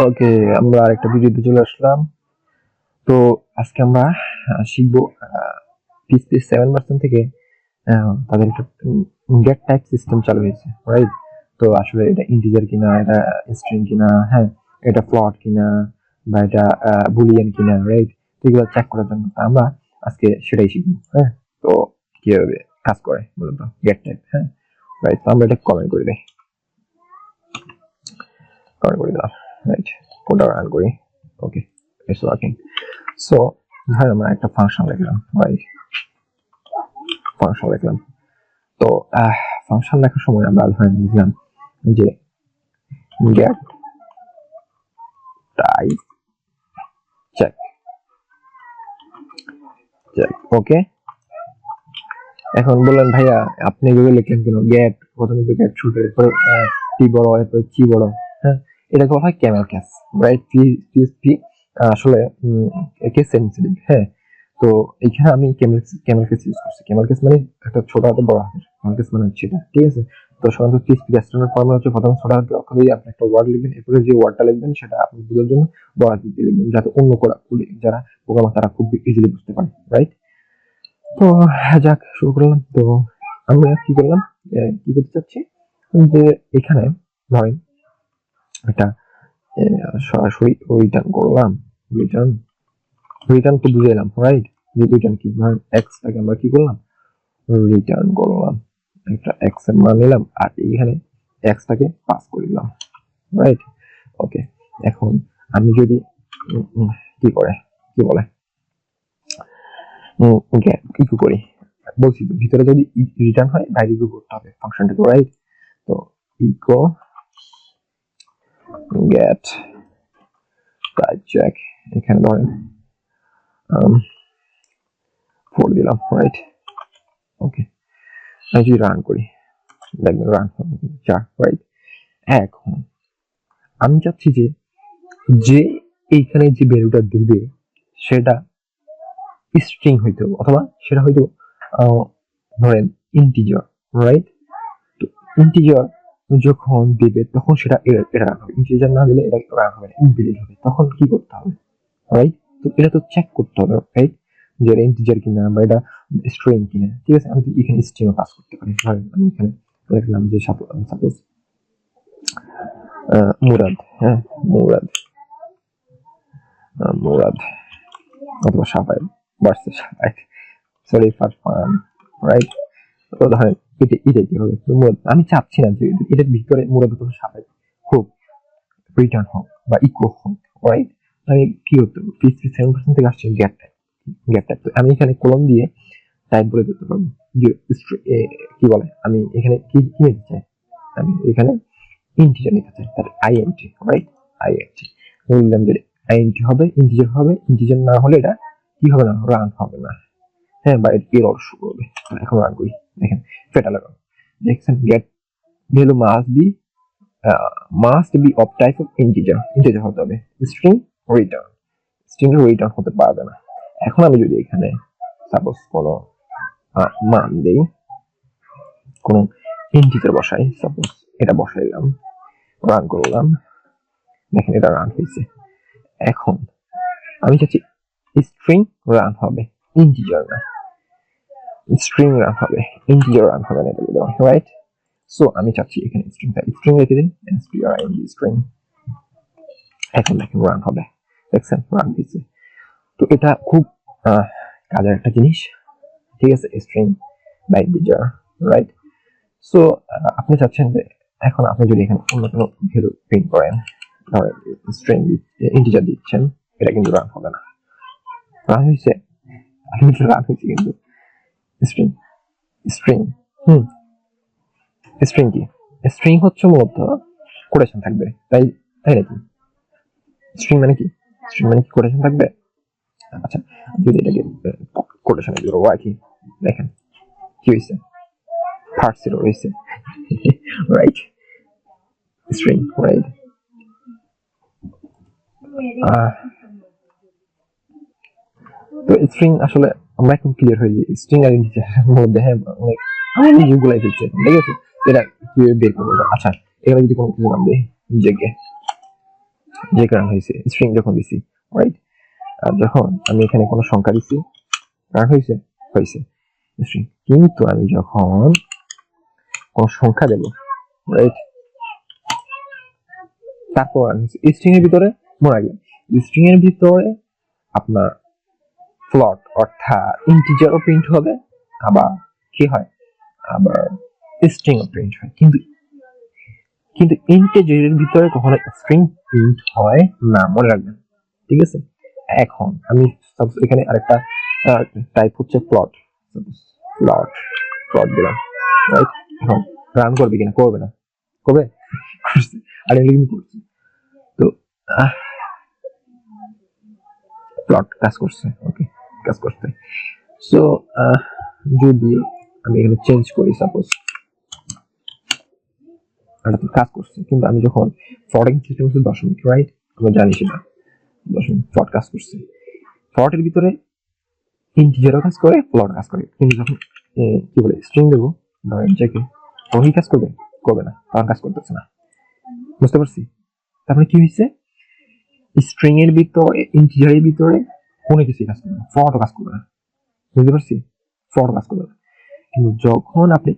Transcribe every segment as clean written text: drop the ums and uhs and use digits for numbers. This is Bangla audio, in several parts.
ওকে, আমরা আরেকটা ভিডিওতে চলে আসলাম। তো আজকে আমরা শিখবো PHP 7 ভার্সন থেকে তাদের একটা গেট টাইপ সিস্টেম চালু হয়েছে, রাইট? তো আসলে এটা ইন্টিজার কিনা, এটা স্ট্রিং কিনা, হ্যাঁ, এটা ফ্লোট কিনা, বা এটা বুলিয়ান কিনা, রাইট? এগুলো চেক করার জন্য আমরা আজকে সেটাই শিখবো। হ্যাঁ, তো কিভাবে কাজ করে মূলত গেট টাইপ, হ্যাঁ, রাইট? তো আমরা এটা কমেন্ট করে দিই, কমেন্ট করে দিলাম, রাইট? কোডটা রান করি। ওকে, ইটস ওয়ার্কিং। সো ধর আমরা একটা ফাংশন লিখলাম, রাইট? ফাংশন লিখলাম। তো ফাংশন লেখার সময় আমরা ধরেন লিখলাম যে গেট টাইপ চেক, চেক। ওকে, এখন বললেন ভাইয়া আপনি এভাবে লিখলেন কেন? গেট প্রথমে তো গেট শুরু, এরপর টি বড়, এরপর চি বড়, হ্যাঁ, এটা বলা হয় ক্যামেল ক্যাস, রাইট? পিএসপি আসলে কেস সেন্সিটিভ, হ্যাঁ। তো এখানে আমি ক্যামেল কেস ইউজ করছি। ক্যামেল কেস মানে একটা ছোট হাতে বড় হাতের, ক্যামেল কেস মানে হচ্ছে এটা, ঠিক আছে? তো সাধারণত পিএসপি স্ট্যান্ডার্ড ফর্মুলা হচ্ছে প্রথমে ছোট হাতে অক্ষর দিয়ে আপনি একটা ওয়ার্ড লিখবেন, এরপরে যে ওয়ার্ডটা লিখবেন সেটা আপনি বোঝার জন্য বড় হাতে দিয়ে লিখবেন, যাতে অন্য যারা প্রোগ্রামার তারা খুব ইজিলি বুঝতে পারে, রাইট? তো যাক, শুরু করলাম। তো আমরা কি করলাম, কি করতে চাচ্ছি যে এখানে ধরেন একটা সরাসরি রিটার্ন করলাম। রিটার্ন রিটার্ন তো বুঝাইলাম, রাইট? যে রিটার্ন কি, ধরেন এক্স টাকে আমরা কি করলাম, রিটার্ন করলাম। একটা এক্স এর মান নিলাম আর এখানে এক্স টাকে পাস করে দিলাম, রাইট? ওকে, এখন আমি যদি কি করে কি বলে ইকো করি, বলছি তো ভিতরে যদি রিটার্ন হয় বাইরে ইকো করতে হবে ফাংশনটাকে, রাইট? তো ইকো গেট টাইপ চেক, এখানে ধরেন 4 দিলাম, রাইট? ওকে, আমি যদি রান করি দেখবেন রান হবে 4, রাইট? এখন আমি চাচ্ছি যে যে এইখানে যে ভ্যালুটা দিবে সেটা স্ট্রিং হইতো, অথবা সেটা হয়তো ধরেন ইন্টিজার, রাইট? তো ইন্টিজার যখন দেবে তখন সেটা এটা রান হবে, ইন্টিজার না দিলে এটা রান হবে না, ইনভ্যালিড হবে। তখন কি করতে হবে, রাইট? তো এটা তো চেক করতে হবে, রাইট? যে এটা ইন্টিজার কিনা বা এটা স্ট্রিং কিনা, ঠিক আছে? আমি এখানে স্ট্রিং পাস করতে পারি। ধরেন আমি এখানে লিখলাম যে সাপোজ মুরাদ, হ্যাঁ, মুরাদ, মুরাদ অথবা Safayet versus Safayet, sorry for fun, right? তো ধরেন এটাই কি হবে, আমি চাচ্ছি না যে এটার ভিতরে মুরাদ অথবা সাফায়েত হোক, রিটার্ন হোক বা ইকো হোক, রাইট? আমি কি করতে হবে, 57% থেকে আসছে গ্যাপ টাইপ, গ্যাপ টাইপ। তো আমি এখানে কলম দিয়ে টাইপ বলে দিতে পারবো যে কি বলে, আমি এখানে কি নিতে চাই, আমি এখানে ইন্টিজার নিতে চাই, তার আইএনটি, রাইট? আইএনটি বললাম যে আইএনটি হবে, ইন্টিজার হবে, ইন্টিজার না হলে এটা কি হবে না, রান হবে না, হ্যাঁ, বা এরর শো করবে। এখন রান করি, দেখেন ফেটা লাগাও, দেখছেন get value must be of type of integer, integer হতে হবে, স্ট্রিং রিটার্ন, স্ট্রিং রিটার্ন হতে পারবে না। এখন আমি যদি এখানে সাপোজ কোনো মান দেই, কোন ইন্টিজার বসাই, সাপোজ এটা বসাইলাম, রান করলাম, দেখেন এটা রান হয়েছে। এখন আমি চাচ্ছি স্ট্রিং রান হবে, ইন্টিজার না, স্ট্রিং রান হবে, ইন্টিজার রান হবে না, এটা রাইট? সো আমি চাচ্ছি এখানে স্ট্রিং রেখে দিন, string স্ট্রিং। এখন দেখেন রান হবে, দেখছেন রান হয়েছে। তো এটা খুব কাজের একটা জিনিস, ঠিক আছে? স্ট্রিং বা ইন্টিজার, রাইট? সো আপনি চাচ্ছেন যে এখন আপনি যদি এখানে অন্য কোনো ভ্যালু প্রিন্ট করেন, ধরেন স্ট্রিং ইন্টিজার দিচ্ছেন, এটা কিন্তু রান হবে না। রান হয়েছে, রান হয়েছে কিন্তু স্ট্রিং, স্ট্রিং স্ট্রিং কি, স্ট্রিং হচ্ছে মূলত কোটেশন থাকবে, তাই তাই নাকি? স্ট্রিং মানে কি, স্ট্রিং মানে কি কোটেশন থাকবে? আচ্ছা, যদি এটাকে কোটেশনে দিয়ে রাখি, দেখেন কি হয়েছে, ফার্স্ট জিরো হয়েছে, রাইট? String, right? তো স্ট্রিং আসলে আমরা এখন ক্লিয়ার হয়ে যাই স্ট্রিং আর ইন্টিজারের মধ্যে, হ্যাঁ, অনেক আমি নিজে গুলাই ফেলছি, ঠিক আছে? এটা কিভাবে বের করবো? আচ্ছা, এখানে যদি কোনো কিছু নাম দিই জেগে, যে রান হয়েছে স্ট্রিং যখন দিছি, রাইট? আর যখন আমি এখানে কোনো সংখ্যা দিছি রান হয়েছে হয়েছে স্ট্রিং। কিন্তু আমি যখন কোনো সংখ্যা দেব, রাইট, তারপর স্ট্রিং এর ভিতরে মনে রাখবেন স্ট্রিং এর ভিতরে আপনার ফ্লোট অর্থাৎ ইন্টিজারও প্রিন্ট হবে, আবার কি হয়, আবার স্ট্রিংও প্রিন্ট হয়। কিন্তু কিন্তু ইন্টিজারের ভিতরে কখনো স্ট্রিং প্রিন্ট হয় না, মনে রাখবেন, ঠিক আছে? এখন আমি এখানে আরেকটা টাইপ হচ্ছে প্লট, প্লট প্লট দিলাম, রাইট? এখন রান করবে কিনা, করবে না, করবে, আর লিখে করছি তো প্লট কাজ করছে, ওকে, কাজ করছে। সো যদি আমি এখানে চেঞ্জ করি, সাপোজ এটা তো কাজ করছে, কিন্তু আমি যখন ফরওয়ার্ডিং সিস্টেম হচ্ছে দশমিক, রাইট? আমরা জানি সেটা দশমিক ফ্লট কাজ করছে। ফ্লটের ভিতরে ইন্টিজারও কাজ করে, ফ্লট কাজ করে। কিন্তু যখন কি বলে স্ট্রিং দেবো ধরেন যাকে, তখন কাজ করবে, করবে না, তখন কাজ করতেছে না, বুঝতে পারছি? তারপরে কি হয়েছে, স্ট্রিং এর ভিতরে ইন্টিজারের ভিতরে কোনো কিছু কাজ করবে না, ফ্লটও কাজ করবে না, বুঝতে পারছি? ফ্লট কাজ করবে না। কিন্তু যখন আপনি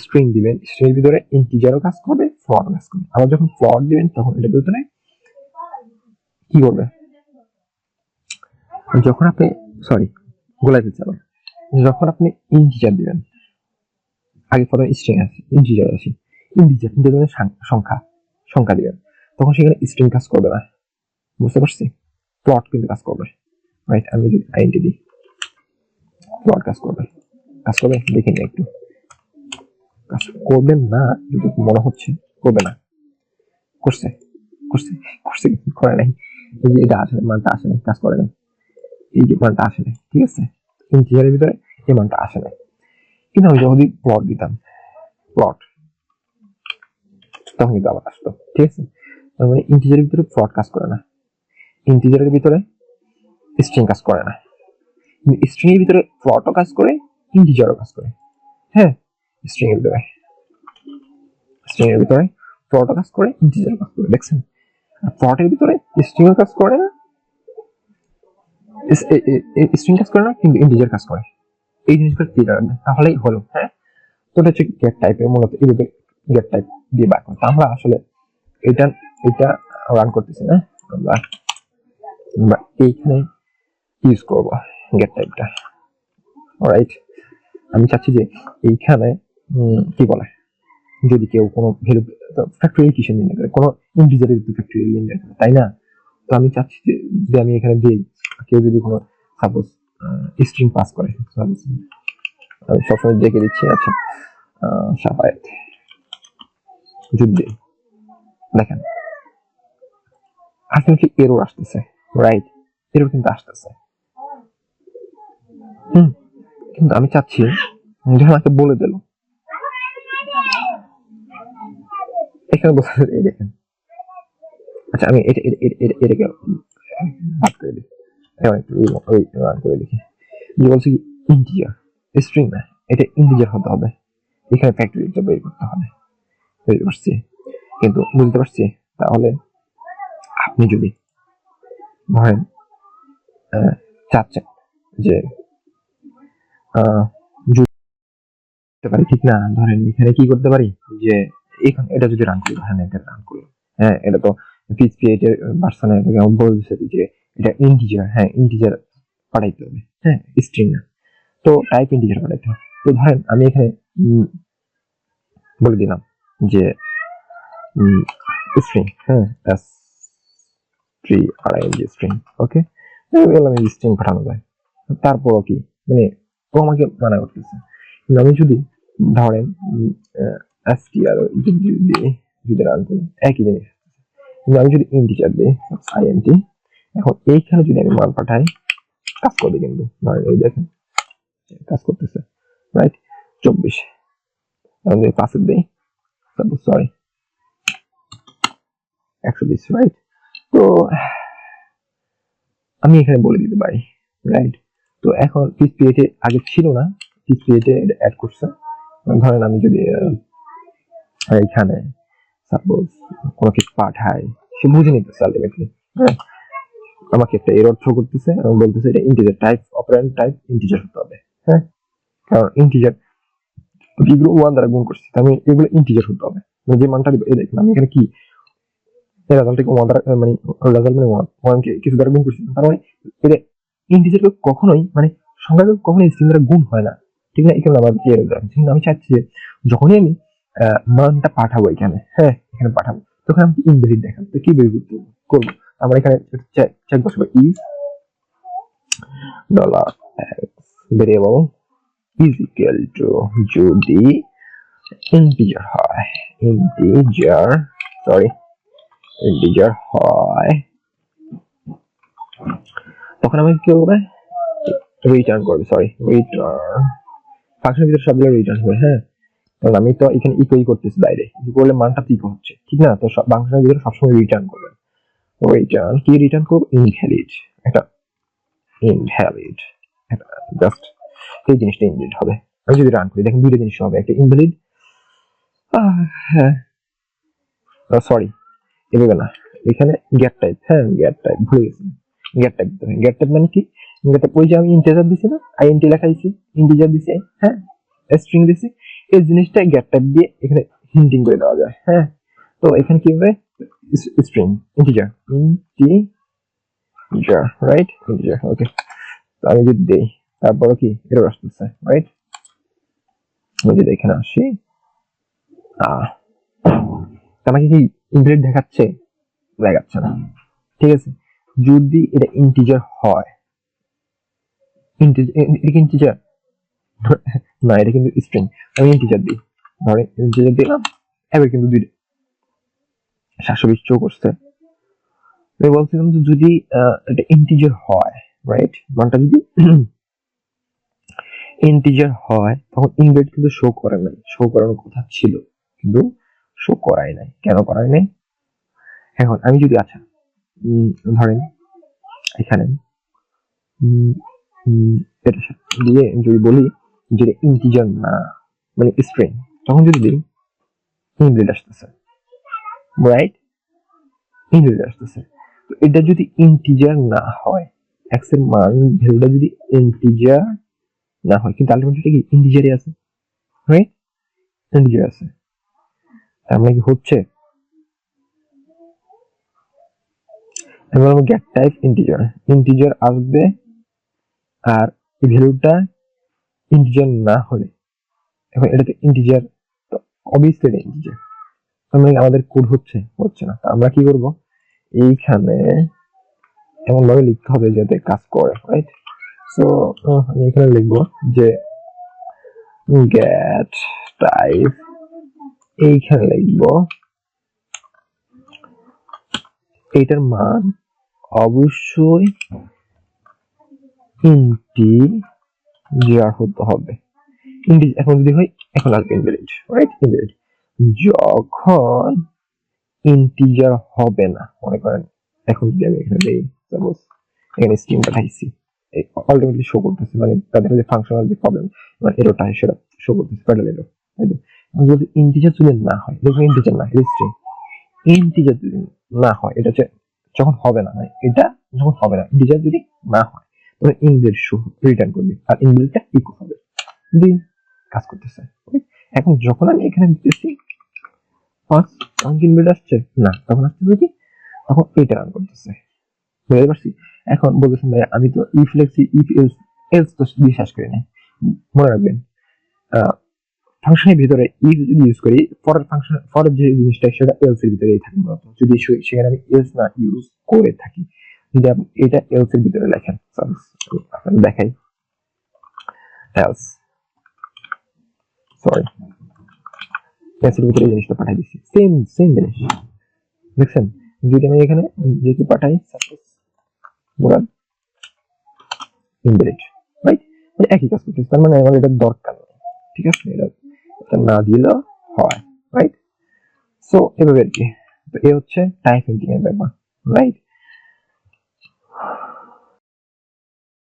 স্ট্রিং দিবেন, স্ট্রিং এর ভিতরে ইন্টিজারও কাজ করবে, ফ্লটও কাজ করবে। আবার যখন ফ্লট দিবেন তখন এটার ভিতরে কি করবে, যখন আপনি সরি গোলাই ফেলছে আবার, যখন আপনি ইন্টিজার দিবেন, আগে প্রথমে স্ট্রিং আছে, ইন্টিজার আছে, ইন্টিজার ধরনের সংখ্যা সংখ্যা দিবেন, তখন সেখানে স্ট্রিং কাজ করবে না, বুঝতে পারছি? প্লট কিন্তু কাজ করবে, রাইট? আমি যদি আইএনটি দিই, প্লট কাজ করবে, কাজ করবে, দেখে নিই একটু, কাজ করবেন না যদি মনে হচ্ছে, করবে না, করছে, করছে, করছে, করে নাই, এই যে এটা আসে মানটা আসে নাই, কাজ করে নাই, এই যে মানটা আসে নাই, ঠিক আছে? ইন্টিজারের ভিতরে এই মানটা আসে নাই। কিন্তু আমি যদি প্লট দিতাম, প্লট, তখন কিন্তু আবার আসতো, ঠিক আছে? তার মানে ইন্টিজারের ভিতরে প্লট কাজ করে না, ইন্টিজারের ভিতরে স্ট্রিং কাজ করে না, কিন্তু স্ট্রিং এর ভিতরে প্লটও কাজ করে, ইন্টিজারও কাজ করে। হ্যাঁ, স্ট্রিং এর ভিতরে, স্ট্রিং এর ভিতরে প্লটও কাজ করে, ইন্টিজারও কাজ করে, দেখছেন? আর প্লটের ভিতরে স্ট্রিংও কাজ করে না, স্ট্রিং কাজ করে না, কিন্তু ইন্টিজার কাজ করে। এই জিনিসগুলো ক্লিয়ার রাখবেন, তাহলেই হলো। হ্যাঁ, তো এটা হচ্ছে গেট টাইপের, মূলত এইভাবে গেট টাইপ দিয়ে বার করতে। আমরা আসলে এটা এটা রান করতেছি না, আমরা এইখানে ইউজ করব গেট টাইপটা, রাইট? আমি চাচ্ছি যে এইখানে কি বলে, যদি কেউ কোনো ভ্যালু ফ্যাক্টরিয়াল কিসের নির্ণয় করে, কোনো ইন্টিজারের ফ্যাক্টরিয়াল নির্ণয় করে, তাই না? তো আমি চাচ্ছি যে আমি এখানে দিই, কেউ যদি কোনো সাপোজ স্ট্রিং পাস করে, সাপোজ আমি সবসময় দেখে দিচ্ছি, আচ্ছা সাফায়েত যদি দেখেন আলটিমেটলি এরর আসতেছে, রাইট? এরর কিন্তু আসতেছে, কিন্তু আমি চাচ্ছি যে আমাকে বলে দিল, এখানে বলতে এই দেখেন, আচ্ছা আমি এটাকে বাদ করে দিই, এখন একটু ওই রান করে দেখি, যে বলছি কি ইন্টিজার, স্ট্রিং না, এটা ইন্টিজার হতে হবে, এখানে ফ্যাক্টরিটা বের করতে হবে, বুঝতে পারছি? কিন্তু বুঝতে পারছি, তাহলে আপনি যদি ধরেন চাচ্ছেন যে করতে পারি, ঠিক না? ধরেন এখানে কি করতে পারি, যে এখানে এটা যদি রান করি, হ্যাঁ এটা রান করি, হ্যাঁ এটা তো পিএইচপি এর ভার্সনে এটাকে বলছে যে এটা ইন্টিজার, হ্যাঁ ইন্টিজার পাঠাইতে হবে, হ্যাঁ স্ট্রিং না, তো টাইপ ইন্টিজার পাঠাইতে হবে। তো ধরেন আমি এখানে বলে দিলাম যে স্ট্রিং, হ্যাঁ S T R I G string, okay, বললাম স্ট্রিং পাঠানো যায়, তারপরও কি মানে ও আমাকে মানা করতেছে। কিন্তু আমি যদি ধরেন str যদি রান করি, একই জিনিস, কিন্তু আমি যদি ইন্টিজার দিই int, এখন এইখানে যদি আমি মান পাঠাই, কাজ করবে, কিন্তু ধরেন এই দেখেন কাজ করতেছে, রাইট? 24 আমি যদি 5 দিই, সরি 120, রাইট? তো আমি এখানে বলে দিতে পারি, রাইট? তো এখন পিএইচপি আগে ছিল না, পিএইচপি এটা অ্যাড করছে। ধরেন আমি যদি এখানে সাপোজ কোনো কিছু পাঠাই, সে বুঝে নিতেছে আলটিমেটলি। হ্যাঁ, আমাকে একটা এরর থ্রো করতেছে এবং বলতেছে এটা integer type, operand type integer হতে হবে। হ্যাঁ, কারণ ইন্টিজার এগুলো 1 দ্বারা গুণ করছি, আমি এগুলো ইন্টিজার হতে হবে। যে মানটা দিব, এই দেখেন আমি এখানে কি রেজাল্টকে 1 দ্বারা মানে রেজাল্ট মানে 1 কে কিছু দ্বারা গুণ করছি, তার মানে এটা ইন্টিজারকে কখনোই মানে সংখ্যাকে কখনোই স্ট্রিং দ্বারা গুণ হয় না, ঠিক না? এখানে আমার কি এরর আছে, আমি চাচ্ছি যে যখনই আমি মানটা পাঠাবো এখানে, হ্যাঁ এখানে পাঠাবো, তখন আমি ইনভ্যালিড দেখাবো। তো কি বের করবো আমরা এখানে চেক বসাবো is dollar variable is equal to যদি ইন্টিজার হয়, ইন্টিজার হয়, তখন আমি কি করবে, রিটার্ন করবে, রিটার্ন ফাংশনের ভিতরে সবগুলো রিটার্ন হবে। হ্যাঁ, কারণ আমি তো এখানে ইকোই করতেছি, বাইরে ইকো করলে মানটা ইকো হচ্ছে, ঠিক না? তো ফাংশনের ভিতরে সবসময় রিটার্ন করবে। রিটার্ন কি রিটার্ন করব, ইনভ্যালিড, এটা ইনভ্যালিড, এটা জাস্ট এই জিনিসটা ইনভ্যালিড হবে। আমি যদি রান করি দেখেন দুইটা জিনিস হবে, একটা ইনভ্যালিড, হ্যাঁ সরি এভাবে না, এখানে গেট টাইপ, হ্যাঁ গেট টাইপ ভুলে গেছি, গেট টাইপ দিতে হবে। গেট টাইপ মানে কি, গেট টাইপ ওই যে আমি ইন্টিজার দিছি না, আইএনটি লেখাইছি, ইন্টিজার দিছি, হ্যাঁ স্ট্রিং দিছি, এই জিনিসটা গেট টাইপ দিয়ে এখানে হিন্টিং করে দেওয়া যায়। হ্যাঁ, তো এখানে কি হবে, স্ট্রিং ইন্টিজার, রাইট, ইন্টিজার, ওকে। তো আমি যদি দেই তারপর কি এরর আসতেছে, রাইট? আমি যদি এখানে আসি, আমাকে কি ইনভ্যালিড দেখাচ্ছে? দেখাচ্ছে না, ঠিক আছে। যদি এটা ইন্টিজার হয়, ইন্টিজার না, এটা কিন্তু স্ট্রিং, আমি ইন্টিজার দিই, ধরে ইন্টিজার দিলাম, এবার কিন্তু 720 করছে। আমি বলছিলাম যে যদি এটা ইন্টিজার হয়, রাইট, মানটা যদি ইন্টিজার হয় তখন ইনভ্যালিড কিন্তু শো করে নাই, শো করানোর কথা ছিল কিন্তু শো করাই নাই। কেন করাই নাই? এখন আমি যদি আচ্ছা ধরেন এখানে এটা দিয়ে যদি বলি যে ইন্টিজার না মানে স্ট্রিং, তখন যদি দিই ইনভ্যালিড আসতেছে, রাইট, ইনভ্যালিড আসতেছে। তো এটা যদি ইন্টিজার না হয়, এক্স এর মান ভ্যালুটা যদি ইন্টিজার না হয়, কিন্তু আলটিমেটলি কি ইন্টিজারই আছে, রাইট, ইন্টিজার আছে, তার মানে কি হচ্ছে আমি বলবো গেট টাইপ ইন্টিজার, ইন্টিজার আসবে, আর ভ্যালুটা ইন্টিজার না হলে, এখন এটা তো ইন্টিজার, তো অবভিয়াসলি এটা ইন্টিজার, মানে আমাদের কোড হচ্ছে না। আমরা কি করব, এইখানে এমন ভাবে লিখতে হবে যাতে কাজ করে, রাইট? সো আমি এখানে লিখবো যে গেট টাইপ, এইখানে লিখবো এইটার মান অবশ্যই ইন্টিজার হতে হবে। এখন যদি হয়, এখন আসবে ইনভ্যালিড, রাইট, ইনভ্যালিড যখন ইন্টিজার হবে না। মনে করেন এখন যদি আমি এখানে দেই, সাপোজ এখানে স্ট্রিং পাঠাইছি, আলটিমেটলি শো করতেছে, মানে তাদের যে ফাংশনাল যে প্রবলেম মানে এররটা সেটা শো করতেছে, প্যাডাল এরর, তাই তো? যদি ইন্টিজার যদি না হয়, দেখুন ইন্টিজার না, এটা স্ট্রিং, ইন্টিজার যদি না হয়, এটা হচ্ছে যখন হবে না, মানে এটা যখন হবে না, ইন্টিজার যদি না হয় তখন ইনভ্যালিড শো রিটার্ন করবে, আর ইনভ্যালিডটা ইকো হবে, দিন কাজ করতেছে। এখন যখন আমি এখানে দিতেছি ফার্স্ট, তখন কি ইনভ্যালিড আসছে না, তখন আসছে কি, তখন এটা রান করতেছে, বুঝতে পারছি? এখন বলতেছেন ভাই আমি তো ইফ লেখছি, ইফ এলস, এলস তো দিয়ে শেষ করি না। মনে রাখবেন ফাংশনের ভিতরে ইফ যদি ইউজ করি, পরের ফাংশন পরের যে জিনিসটা সেটা এলস এর ভিতরেই থাকে মূলত। যদি সেখানে আমি এলস না ইউজ করে থাকি, যদি আপনি এটা এলস এর ভিতরে লেখেন, আপনাকে দেখাই, এলস, সরি এলস এর ভিতরে এই জিনিসটা পাঠাই দিচ্ছি, সেম জিনিস দেখছেন। যদি আমি এখানে যে কি পাঠাই, সাপোজ মুরাদ ইনভ্যালিড, রাইট, মানে একই কাজ করতেছে, তার মানে আমার এটা দরকার নেই, ঠিক আছে, এটা না দিলেও হয়, রাইট? সো এভাবে আর কি। তো এ হচ্ছে টাইপ হিন্টিং এর ব্যাপার, রাইট?